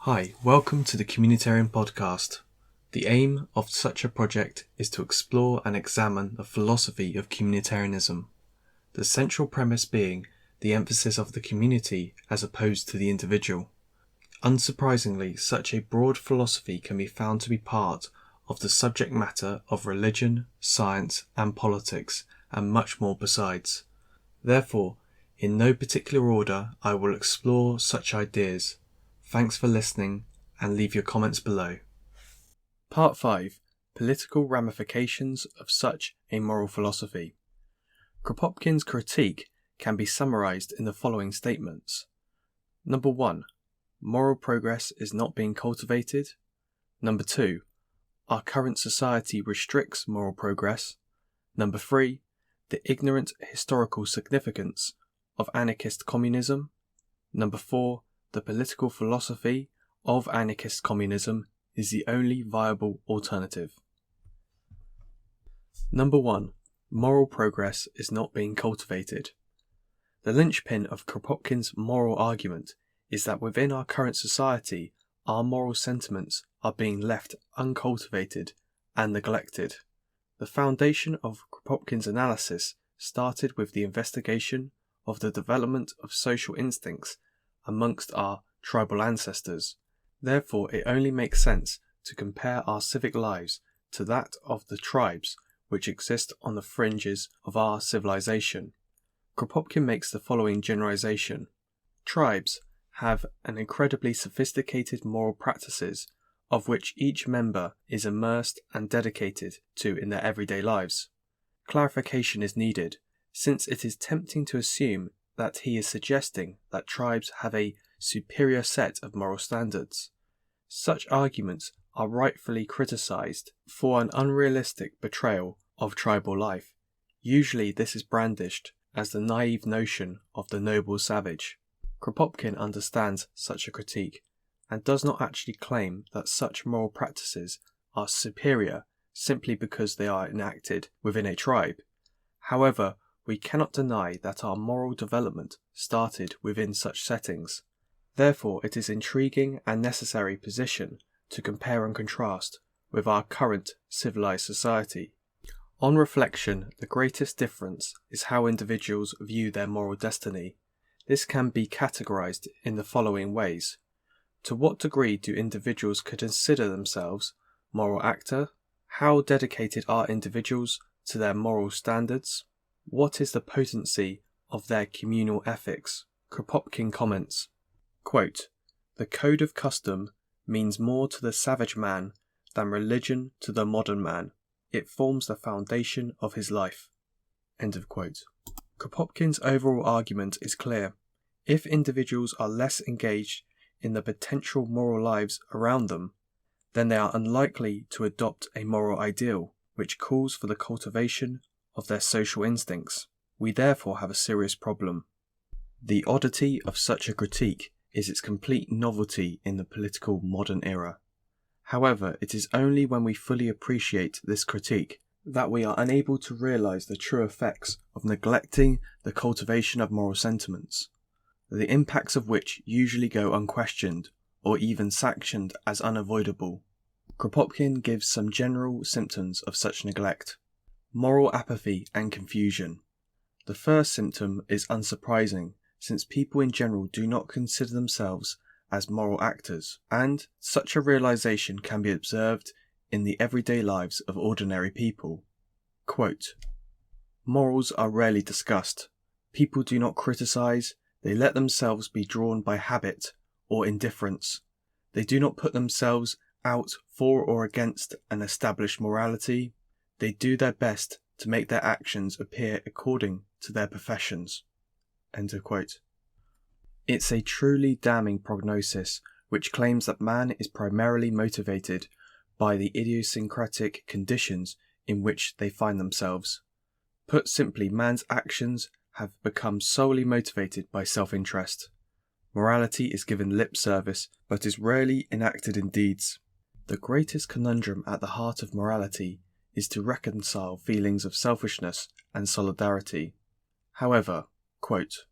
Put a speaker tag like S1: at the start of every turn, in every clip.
S1: Hi, welcome to the Communitarian Podcast. The aim of such a project is to explore and examine the philosophy of communitarianism, the central premise being the emphasis of the community as opposed to the individual. Unsurprisingly, such a broad philosophy can be found to be part of the subject matter of religion, science, and politics, and much more besides. Therefore, in no particular order, I will explore such ideas. Thanks for listening, and leave your comments below. Part 5. Political Ramifications of Such a Moral Philosophy. Kropotkin's critique can be summarized in the following statements. Number 1. Moral progress is not being cultivated. Number 2. Our current society restricts moral progress. Number 3. The ignorant historical significance of anarchist communism. Number 4. The political philosophy of anarchist communism is the only viable alternative. Number 1. Moral progress is not being cultivated. The linchpin of Kropotkin's moral argument is that within our current society, our moral sentiments are being left uncultivated and neglected. The foundation of Kropotkin's analysis started with the investigation of the development of social instincts amongst our tribal ancestors. Therefore, it only makes sense to compare our civic lives to that of the tribes which exist on the fringes of our civilization. Kropotkin makes the following generalization. Tribes have an incredibly sophisticated moral practices of which each member is immersed and dedicated to in their everyday lives. Clarification is needed, since it is tempting to assume that he is suggesting that tribes have a superior set of moral standards. Such arguments are rightfully criticized for an unrealistic portrayal of tribal life. Usually this is brandished as the naive notion of the noble savage. Kropotkin understands such a critique and does not actually claim that such moral practices are superior simply because they are enacted within a tribe. However, we cannot deny that our moral development started within such settings. Therefore, it is intriguing and necessary position to compare and contrast with our current civilized society. On reflection, the greatest difference is how individuals view their moral destiny. This can be categorized in the following ways. To what degree do individuals consider themselves moral actor? How dedicated are individuals to their moral standards? What is the potency of their communal ethics? Kropotkin comments, quote, "The code of custom means more to the savage man than religion to the modern man. It forms the foundation of his life." End of quote. Kropotkin's overall argument is clear. If individuals are less engaged in the potential moral lives around them, then they are unlikely to adopt a moral ideal which calls for the cultivation of their social instincts. We therefore have a serious problem. The oddity of such a critique is its complete novelty in the political modern era. However, it is only when we fully appreciate this critique that we are unable to realize the true effects of neglecting the cultivation of moral sentiments, the impacts of which usually go unquestioned or even sanctioned as unavoidable. Kropotkin gives some general symptoms of such neglect. Moral apathy and confusion. The first symptom is unsurprising, since people in general do not consider themselves as moral actors, and such a realization can be observed in the everyday lives of ordinary people. Quote, "Morals are rarely discussed. People do not criticize, they let themselves be drawn by habit or indifference. They do not put themselves out for or against an established morality. They do their best to make their actions appear according to their professions." End of quote. It's a truly damning prognosis which claims that man is primarily motivated by the idiosyncratic conditions in which they find themselves. Put simply, man's actions have become solely motivated by self-interest. Morality is given lip service, but is rarely enacted in deeds. The greatest conundrum at the heart of morality is to reconcile feelings of selfishness and solidarity. However, quote,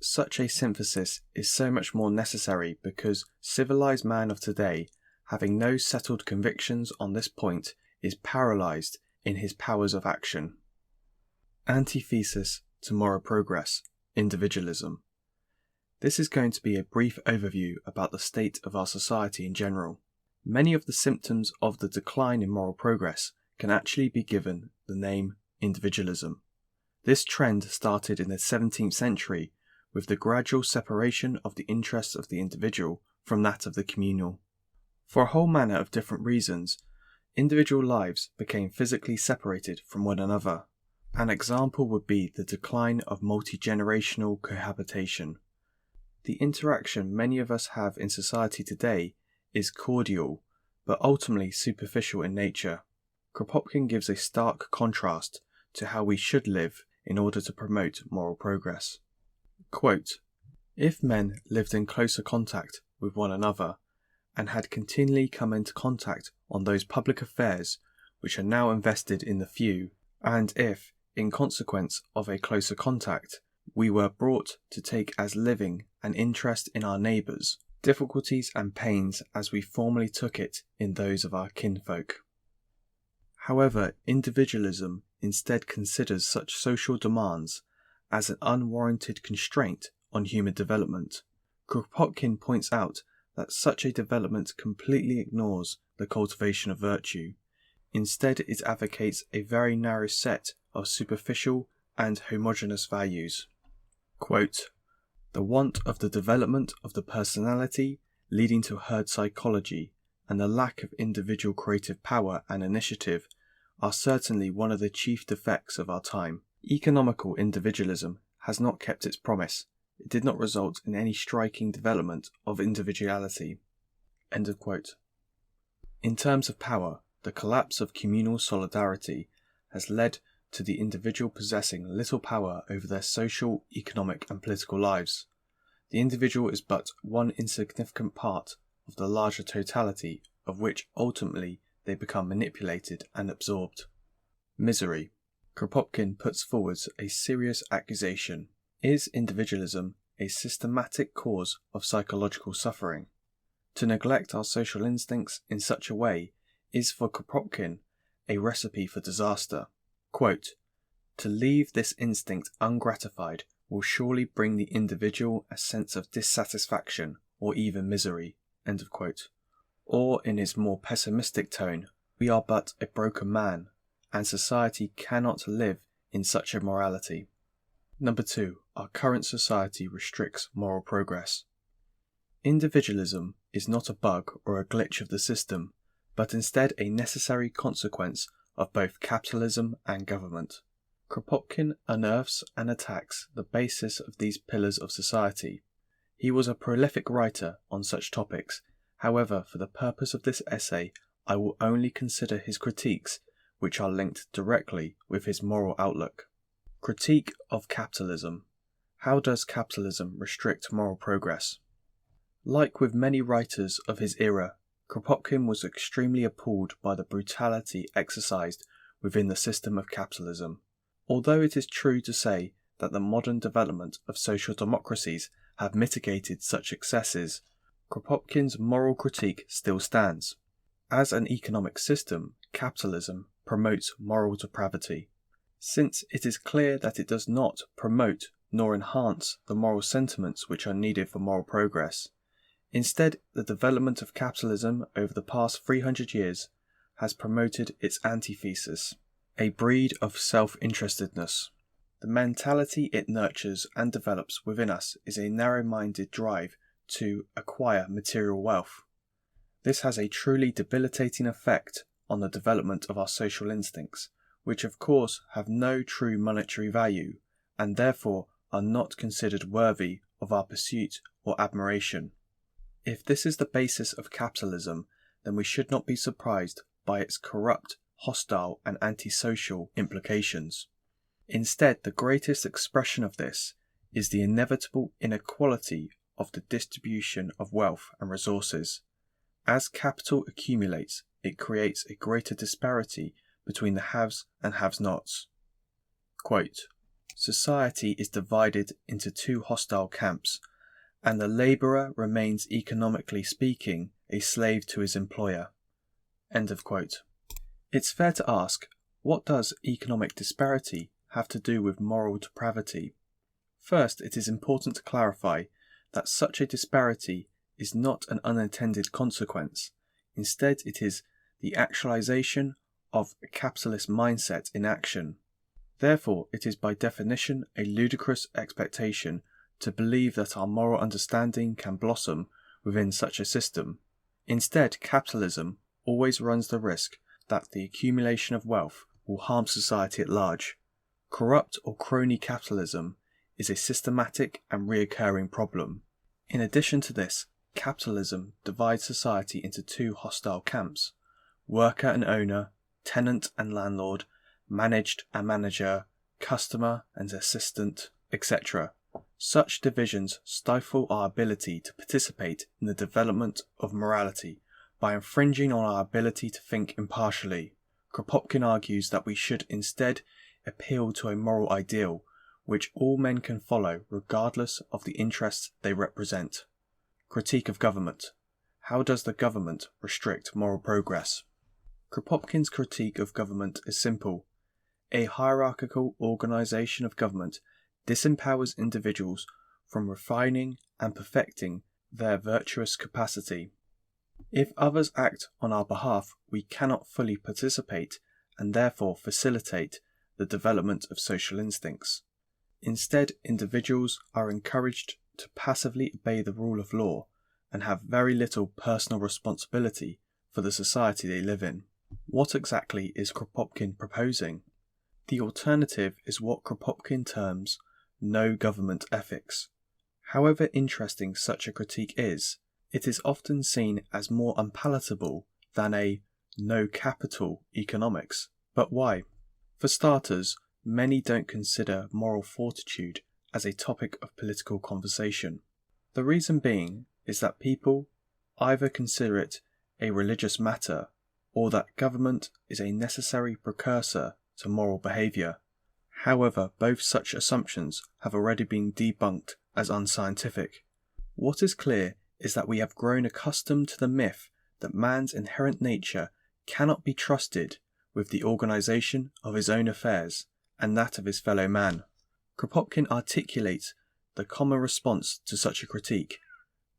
S1: such a synthesis is so much more necessary because civilized man of today, having no settled convictions on this point, is paralyzed in his powers of action. Antithesis to moral progress, individualism. This is going to be a brief overview about the state of our society in general. Many of the symptoms of the decline in moral progress can actually be given the name individualism. This trend started in the 17th century with the gradual separation of the interests of the individual from that of the communal. For a whole manner of different reasons, individual lives became physically separated from one another. An example would be the decline of multi-generational cohabitation. The interaction many of us have in society today is cordial, but ultimately superficial in nature. Kropotkin gives a stark contrast to how we should live in order to promote moral progress. Quote, "If men lived in closer contact with one another, and had continually come into contact on those public affairs which are now invested in the few, and if, in consequence of a closer contact, we were brought to take as living an interest in our neighbours' difficulties and pains as we formerly took it in those of our kinfolk." However, individualism instead considers such social demands as an unwarranted constraint on human development. Kropotkin points out that such a development completely ignores the cultivation of virtue. Instead, it advocates a very narrow set of superficial and homogeneous values. Quote, "The want of the development of the personality leading to herd psychology and the lack of individual creative power and initiative are certainly one of the chief defects of our time. Economical individualism has not kept its promise. It did not result in any striking development of individuality." End of quote. In terms of power, the collapse of communal solidarity has led to the individual possessing little power over their social, economic and political lives. The individual is but one insignificant part of the larger totality of which ultimately they become manipulated and absorbed. Misery. Kropotkin puts forward a serious accusation. Is individualism a systematic cause of psychological suffering? To neglect our social instincts in such a way is for Kropotkin a recipe for disaster. Quote, "To leave this instinct ungratified will surely bring the individual a sense of dissatisfaction or even misery." End of quote. Or in his more pessimistic tone, "We are but a broken man, and society cannot live in such a morality." Number 2. Our current society restricts moral progress. Individualism is not a bug or a glitch of the system, but instead a necessary consequence of both capitalism and government. Kropotkin unearths and attacks the basis of these pillars of society. He was a prolific writer on such topics. However, for the purpose of this essay, I will only consider his critiques which are linked directly with his moral outlook. Critique of capitalism. How does capitalism restrict moral progress? Like with many writers of his era, Kropotkin was extremely appalled by the brutality exercised within the system of capitalism. Although it is true to say that the modern development of social democracies have mitigated such excesses, Kropotkin's moral critique still stands. As an economic system, capitalism promotes moral depravity. Since it is clear that it does not promote nor enhance the moral sentiments which are needed for moral progress. Instead, the development of capitalism over the past 300 years has promoted its antithesis, a breed of self-interestedness. The mentality it nurtures and develops within us is a narrow-minded drive to acquire material wealth. This has a truly debilitating effect on the development of our social instincts, which of course have no true monetary value, and therefore are not considered worthy of our pursuit or admiration. If this is the basis of capitalism, then we should not be surprised by its corrupt, hostile and antisocial implications. Instead, the greatest expression of this is the inevitable inequality of the distribution of wealth and resources. As capital accumulates, it creates a greater disparity between the haves and have-nots. Quote, Society is divided into two hostile camps, and the labourer remains economically speaking a slave to his employer. End of quote. It's fair to ask, what does economic disparity have to do with moral depravity? First, it is important to clarify that such a disparity is not an unintended consequence. Instead, it is the actualization of a capitalist mindset in action. Therefore, it is by definition a ludicrous expectation to believe that our moral understanding can blossom within such a system. Instead, capitalism always runs the risk that the accumulation of wealth will harm society at large. Corrupt or crony capitalism is a systematic and reoccurring problem. In addition to this, capitalism divides society into two hostile camps: worker and owner, tenant and landlord, managed and manager, customer and assistant, etc. Such divisions stifle our ability to participate in the development of morality by infringing on our ability to think impartially. Kropotkin argues that we should instead appeal to a moral ideal which all men can follow regardless of the interests they represent. Critique of government. How does the government restrict moral progress? Kropotkin's critique of government is simple. A hierarchical organization of government disempowers individuals from refining and perfecting their virtuous capacity. If others act on our behalf, we cannot fully participate and therefore facilitate the development of social instincts. Instead, individuals are encouraged to passively obey the rule of law and have very little personal responsibility for the society they live in. What exactly is Kropotkin proposing? The alternative is what Kropotkin terms no government ethics. However interesting such a critique is, it is often seen as more unpalatable than a no capital economics. But why? For starters, many don't consider moral fortitude as a topic of political conversation. The reason being is that people either consider it a religious matter or that government is a necessary precursor to moral behaviour. However, both such assumptions have already been debunked as unscientific. What is clear is that we have grown accustomed to the myth that man's inherent nature cannot be trusted with the organisation of his own affairs and that of his fellow man. Kropotkin articulates the common response to such a critique.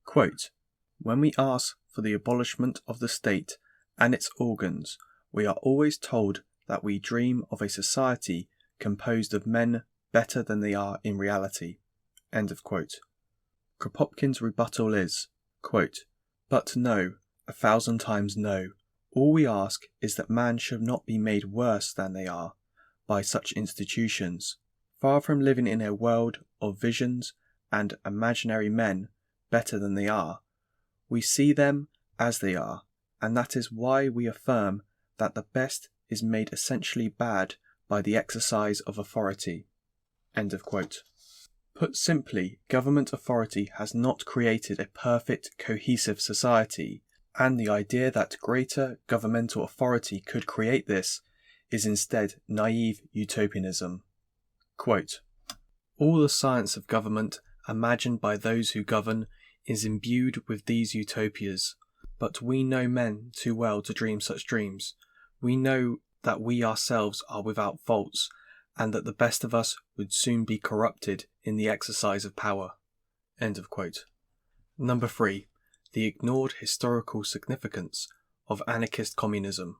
S1: Quote, "When we ask for the abolishment of the state and its organs, we are always told that we dream of a society composed of men better than they are in reality." End of quote. Kropotkin's rebuttal is, quote, "But no, 1,000 times no. All we ask is that man should not be made worse than they are by such institutions. Far from living in a world of visions and imaginary men better than they are, we see them as they are, and that is why we affirm that the best is made essentially bad by the exercise of authority." End of quote. Put simply, government authority has not created a perfect, cohesive society, and the idea that greater governmental authority could create this is instead naive utopianism. Quote, "All the science of government imagined by those who govern is imbued with these utopias, but we know men too well to dream such dreams. We know that we ourselves are without faults, and that the best of us would soon be corrupted in the exercise of power." End of quote. Number 3. The ignored historical significance of anarchist communism.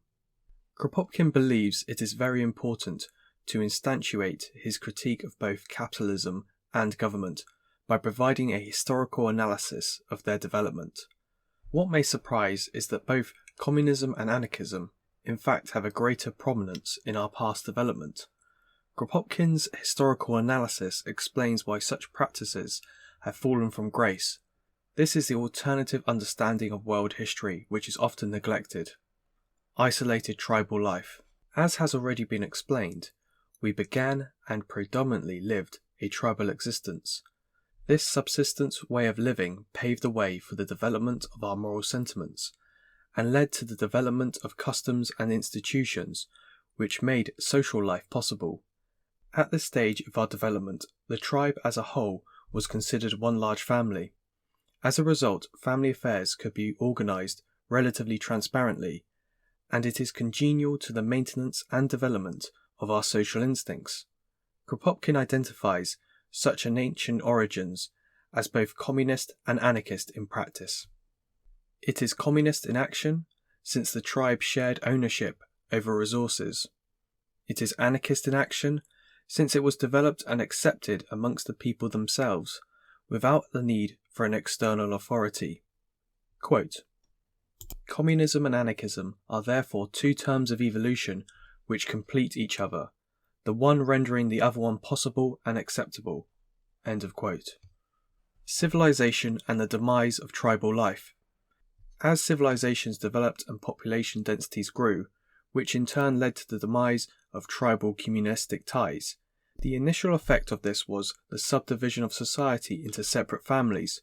S1: Kropotkin believes it is very important to instantiate his critique of both capitalism and government by providing a historical analysis of their development. What may surprise is that both communism and anarchism in fact have a greater prominence in our past development. Kropotkin's historical analysis explains why such practices have fallen from grace. This is the alternative understanding of world history which is often neglected. Isolated tribal life. As has already been explained, we began and predominantly lived a tribal existence. This subsistence way of living paved the way for the development of our moral sentiments, and led to the development of customs and institutions which made social life possible. At this stage of our development, the tribe as a whole was considered one large family. As a result, family affairs could be organized relatively transparently, and it is congenial to the maintenance and development of our social instincts. Kropotkin identifies such an ancient origins as both communist and anarchist in practice. It is communist in action, since the tribe shared ownership over resources. It is anarchist in action, since it was developed and accepted amongst the people themselves, without the need for an external authority. Quote, "Communism and anarchism are therefore two terms of evolution which complete each other, the one rendering the other one possible and acceptable." End of quote. Civilization and the demise of tribal life. As civilizations developed and population densities grew, which in turn led to the demise of tribal communistic ties, the initial effect of this was the subdivision of society into separate families.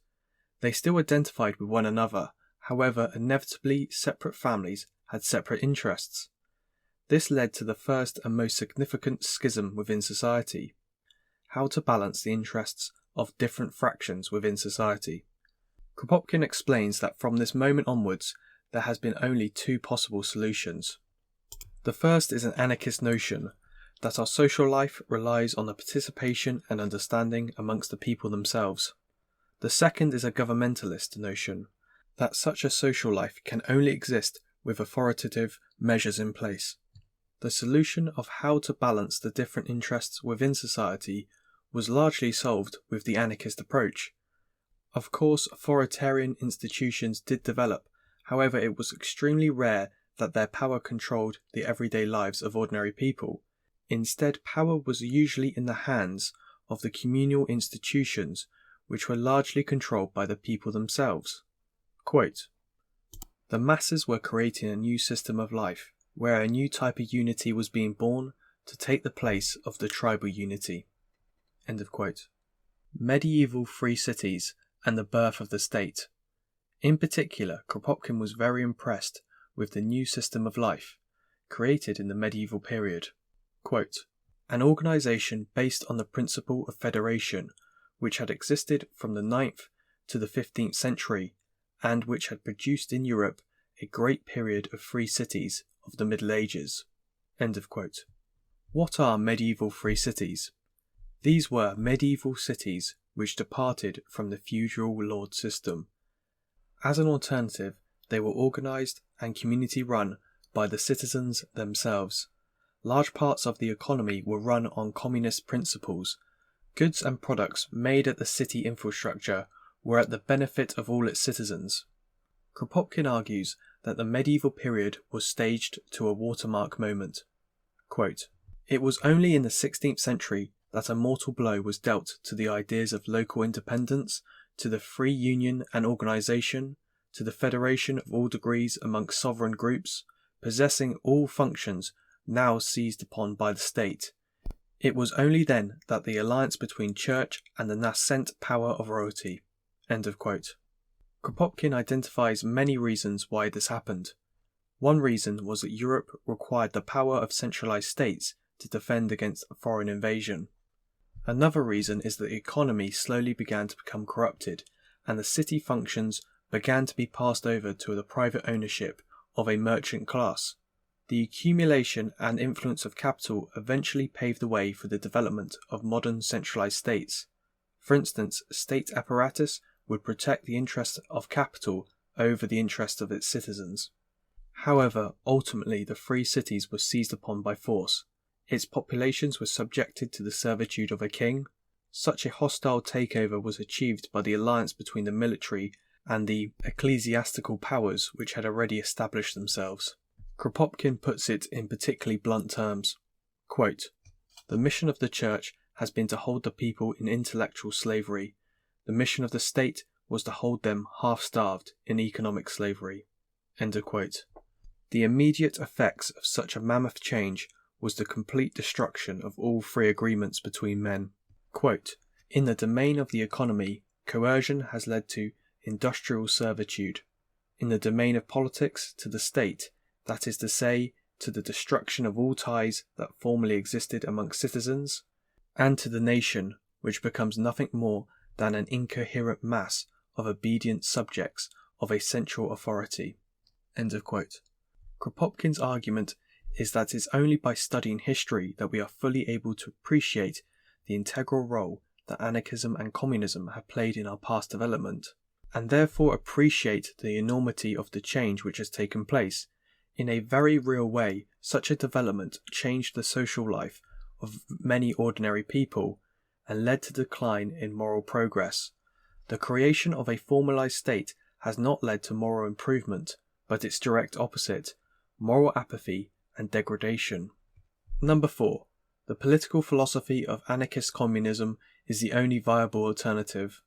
S1: They still identified with one another, however, inevitably separate families had separate interests. This led to the first and most significant schism within society: how to balance the interests of different fractions within society. Kropotkin explains that from this moment onwards, there has been only two possible solutions. The first is an anarchist notion that our social life relies on the participation and understanding amongst the people themselves. The second is a governmentalist notion that such a social life can only exist with authoritative measures in place. The solution of how to balance the different interests within society was largely solved with the anarchist approach. Of course, authoritarian institutions did develop, however it was extremely rare that their power controlled the everyday lives of ordinary people. Instead, power was usually in the hands of the communal institutions, which were largely controlled by the people themselves. Quote, "The masses were creating a new system of life, where a new type of unity was being born to take the place of the tribal unity." End of quote. Medieval free cities and the birth of the state. In particular, Kropotkin was very impressed with the new system of life, created in the medieval period. Quote, "An organization based on the principle of federation, which had existed from the 9th to the 15th century, and which had produced in Europe a great period of free cities of the Middle Ages." End of quote. What are medieval free cities? These were medieval cities which departed from the feudal lord system. As an alternative, they were organized and community-run by the citizens themselves. Large parts of the economy were run on communist principles. Goods and products made at the city infrastructure were at the benefit of all its citizens. Kropotkin argues that the medieval period was staged to a watermark moment. Quote, "It was only in the 16th century that a mortal blow was dealt to the ideas of local independence, to the free union and organization, to the federation of all degrees amongst sovereign groups, possessing all functions now seized upon by the state. It was only then that the alliance between church and the nascent power of royalty." End of quote. Kropotkin identifies many reasons why this happened. One reason was that Europe required the power of centralized states to defend against foreign invasion. Another reason is that the economy slowly began to become corrupted, and the city functions began to be passed over to the private ownership of a merchant class. The accumulation and influence of capital eventually paved the way for the development of modern centralized states. For instance, state apparatus would protect the interests of capital over the interests of its citizens. However, ultimately the free cities were seized upon by force. Its populations were subjected to the servitude of a king. Such a hostile takeover was achieved by the alliance between the military and the ecclesiastical powers which had already established themselves. Kropotkin puts it in particularly blunt terms. Quote, "The mission of the church has been to hold the people in intellectual slavery. The mission of the state was to hold them half-starved in economic slavery." End of quote. The immediate effects of such a mammoth change was the complete destruction of all free agreements between men. Quote, "In the domain of the economy, coercion has led to industrial servitude. In the domain of politics, to the state, that is to say, to the destruction of all ties that formerly existed amongst citizens. and to the nation, which becomes nothing more than an incoherent mass of obedient subjects of a central authority. End of quote. Kropotkin's argument is that it's only by studying history that we are fully able to appreciate the integral role that anarchism and communism have played in our past development, and therefore appreciate the enormity of the change which has taken place. In a very real way, such a development changed the social life of many ordinary people and led to decline in moral progress. The creation of a formalized state has not led to moral improvement, but its direct opposite, moral apathy and degradation. Number 4. The political philosophy of anarchist communism is the only viable alternative.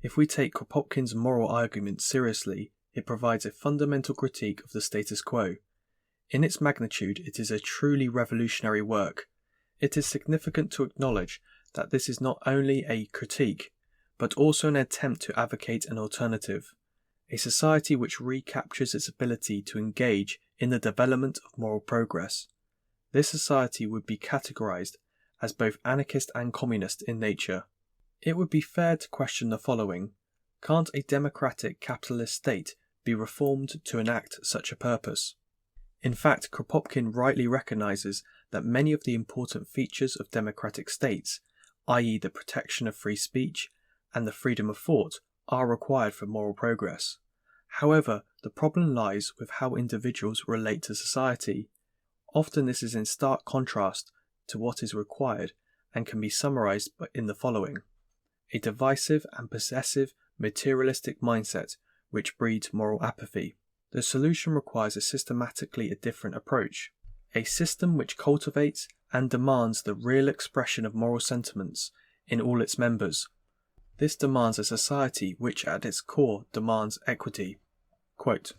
S1: If we take Kropotkin's moral argument seriously, it provides a fundamental critique of the status quo. In its magnitude, it is a truly revolutionary work. It is significant to acknowledge that this is not only a critique, but also an attempt to advocate an alternative, a society which recaptures its ability to engage in the development of moral progress. This society would be categorized as both anarchist and communist in nature. It would be fair to question the following: can't a democratic capitalist state be reformed to enact such a purpose? In fact, Kropotkin rightly recognizes that many of the important features of democratic states, i.e. the protection of free speech and the freedom of thought, are required for moral progress. However, the problem lies with how individuals relate to society. Often this is in stark contrast to what is required and can be summarized in the following: a divisive and possessive materialistic mindset which breeds moral apathy. The solution requires a systematically different approach, a system which cultivates and demands the real expression of moral sentiments in all its members. This demands a society which at its core demands equity. Quote,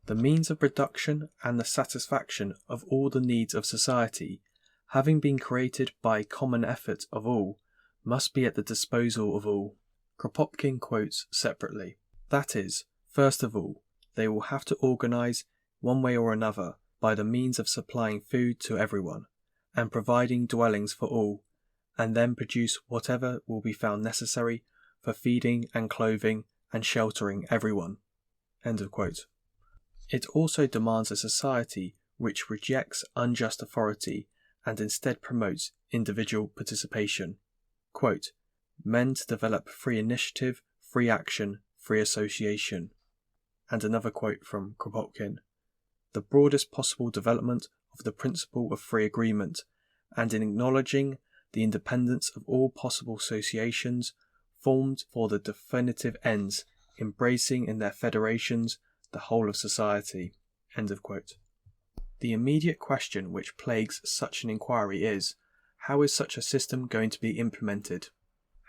S1: "The means of production and the satisfaction of all the needs of society, having been created by common effort of all, must be at the disposal of all." Kropotkin quotes separately. That is, first of all, they will have to organize, one way or another, by the means of supplying food to everyone, and providing dwellings for all, and then produce whatever will be found necessary for feeding and clothing and sheltering everyone. End of quote. It also demands a society which rejects unjust authority and instead promotes individual participation. Quote, "Men to develop free initiative, free action, free association." And another quote from Kropotkin: "The broadest possible development of the principle of free agreement, and in acknowledging the independence of all possible associations formed for the definitive ends, embracing in their federations the whole of society." End of quote. The immediate question which plagues such an inquiry is, how is such a system going to be implemented?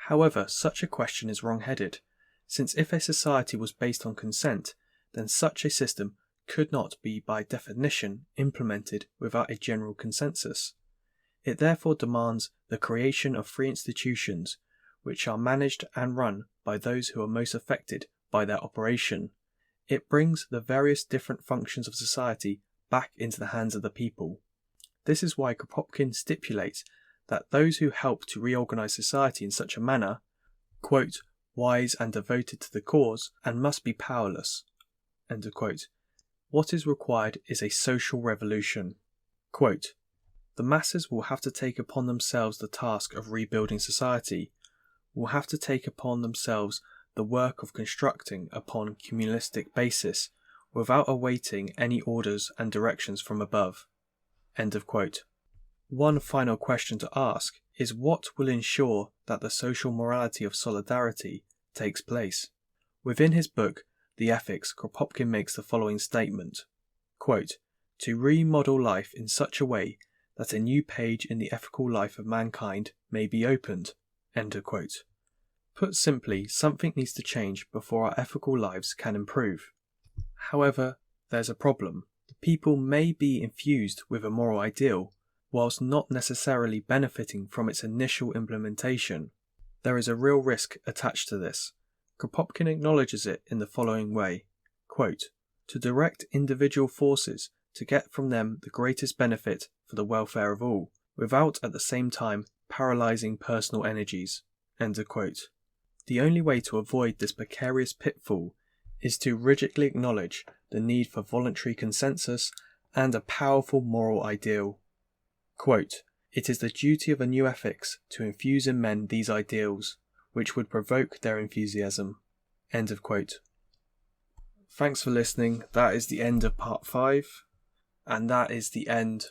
S1: However, such a question is wrong-headed, since if a society was based on consent, then such a system could not be by definition implemented without a general consensus. It therefore demands the creation of free institutions, which are managed and run by those who are most affected by their operation. It brings the various different functions of society back into the hands of the people. This is why Kropotkin stipulates that those who help to reorganize society in such a manner, quote, "wise and devoted to the cause, and must be powerless." End of quote. What is required is a social revolution. Quote, "The masses will have to take upon themselves the task of rebuilding society, will have to take upon themselves the work of constructing upon communalistic basis without awaiting any orders and directions from above." End of quote. One final question to ask is what will ensure that the social morality of solidarity takes place? Within his book, The Ethics, Kropotkin makes the following statement, quote, "To remodel life in such a way that a new page in the ethical life of mankind may be opened." End of quote. Put simply, something needs to change before our ethical lives can improve. However, there's a problem. The people may be infused with a moral ideal, whilst not necessarily benefiting from its initial implementation. There is a real risk attached to this. Kropotkin acknowledges it in the following way, quote, "To direct individual forces to get from them the greatest benefit for the welfare of all, without at the same time paralysing personal energies." End of quote. The only way to avoid this precarious pitfall is to rigidly acknowledge the need for voluntary consensus and a powerful moral ideal. Quote, "It is the duty of a new ethics to infuse in men these ideals, which would provoke their enthusiasm." End of quote. Thanks for listening. That is the end of part 5, and that is the end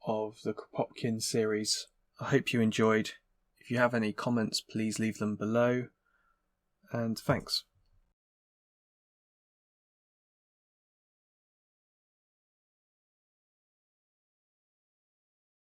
S1: of the Kropotkin series. I hope you enjoyed. If you have any comments, please leave them below, and thanks.